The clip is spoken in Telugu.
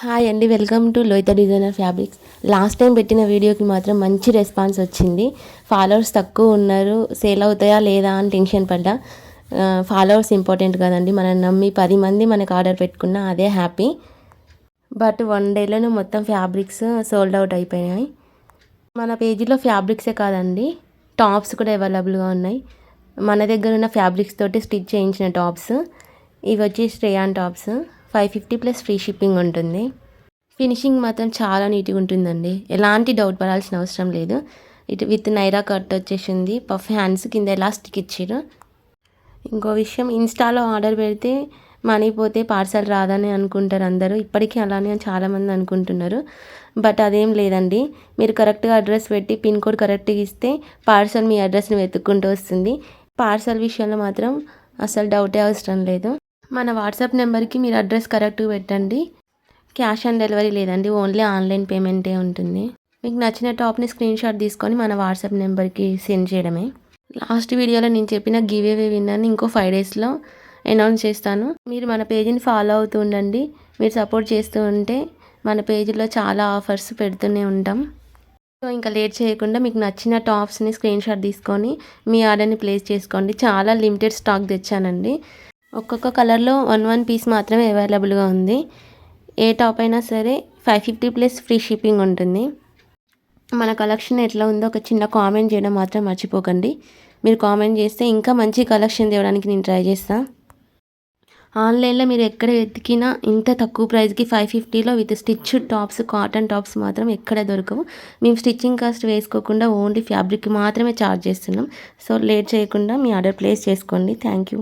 హాయ్ అండి, welcome to Lohitha designer fabrics. Last time పెట్టిన వీడియోకి మాత్రం మంచి రెస్పాన్స్ వచ్చింది. ఫాలోవర్స్ తక్కువ ఉన్నారు, సేల్ అవుతాయా లేదా అని టెన్షన్ పడ్డా. ఫాలోవర్స్ ఇంపార్టెంట్ కదండి, మనం నమ్మి 10 మంది మనకు ఆర్డర్ పెట్టుకున్నా అదే హ్యాపీ. బట్ 1 డేలోనే మొత్తం ఫ్యాబ్రిక్స్ సోల్డ్ అవుట్ అయిపోయాయి. మన పేజీలో ఫ్యాబ్రిక్సే కాదండి, టాప్స్ కూడా అవైలబుల్గా ఉన్నాయి. మన దగ్గర ఉన్న ఫ్యాబ్రిక్స్ తోటి స్టిచ్ చేయించిన టాప్స్. ఇవి వచ్చి rayon tops. 550 plus free shipping ఉంటుంది. ఫినిషింగ్ మాత్రం చాలా నీట్గా ఉంటుందండి, ఎలాంటి డౌట్ పడాల్సిన అవసరం లేదు. ఇటు విత్ నైరా కట్ వచ్చేసింది, పఫ్ హ్యాండ్స్, కింద ఎలాస్టిక్ ఇచ్చారు. ఇంకో విషయం, ఇన్స్టాలో ఆర్డర్ పెడితే మనీ పోతే పార్సల్ రాదని అనుకుంటారు అందరూ. ఇప్పటికీ అలానే చాలామంది అనుకుంటున్నారు. బట్ అదేం లేదండి, మీరు కరెక్ట్గా అడ్రస్ పెట్టి పిన్ కోడ్ కరెక్ట్గా ఇస్తే పార్సల్ మీ అడ్రస్ని వెతుక్కుంటూ వస్తుంది. పార్సల్ విషయంలో మాత్రం అసలు డౌటే అవసరం లేదు. మన వాట్సాప్ నెంబర్కి మీరు అడ్రస్ కరెక్ట్గా పెట్టండి. క్యాష్ ఆన్ డెలివరీ లేదండి, ఓన్లీ ఆన్లైన్ పేమెంటే ఉంటుంది. మీకు నచ్చిన టాప్ని స్క్రీన్ షాట్ తీసుకొని మన వాట్సాప్ నెంబర్కి సెండ్ చేయడమే. లాస్ట్ వీడియోలో నేను చెప్పిన గివ్ అవే విన్నర్ని ఇంకో 5 డేస్లో అనౌన్స్ చేస్తాను. మీరు మన పేజీని ఫాలో అవుతూ ఉండండి. మీరు సపోర్ట్ చేస్తూ ఉంటే మన పేజీలో చాలా ఆఫర్స్ పెడుతూనే ఉంటాం. సో ఇంకా లేట్ చేయకుండా మీకు నచ్చిన టాప్స్ని స్క్రీన్ షాట్ తీసుకొని మీ ఆర్డర్ని ప్లేస్ చేసుకోండి. చాలా లిమిటెడ్ స్టాక్ తెచ్చానండి. ఒక్కొక్క కలర్లో 1 పీస్ మాత్రమే అవైలబుల్గా ఉంది. ఏ టాప్ అయినా సరే 550 ప్లస్ ఫ్రీ షిప్పింగ్ ఉంటుంది. మన కలెక్షన్ ఎట్లా ఉందో ఒక చిన్న కామెంట్ చేయడం మాత్రం మర్చిపోకండి. మీరు కామెంట్ చేస్తే ఇంకా మంచి కలెక్షన్ తేవడానికి నేను ట్రై చేస్తాను. ఆన్లైన్లో మీరు ఎక్కడ వెతికినా ఇంత తక్కువ ప్రైస్కి 550లో with stitch tops, cotton tops మాత్రం ఎక్కడ దొరకవు. మేము స్టిచ్చింగ్ కాస్ట్ వేసుకోకుండా ఓన్లీ ఫ్యాబ్రిక్ మాత్రమే ఛార్జ్ చేస్తున్నాం. సో లేట్ చేయకుండా మీ ఆర్డర్ ప్లేస్ చేసుకోండి. Thank you.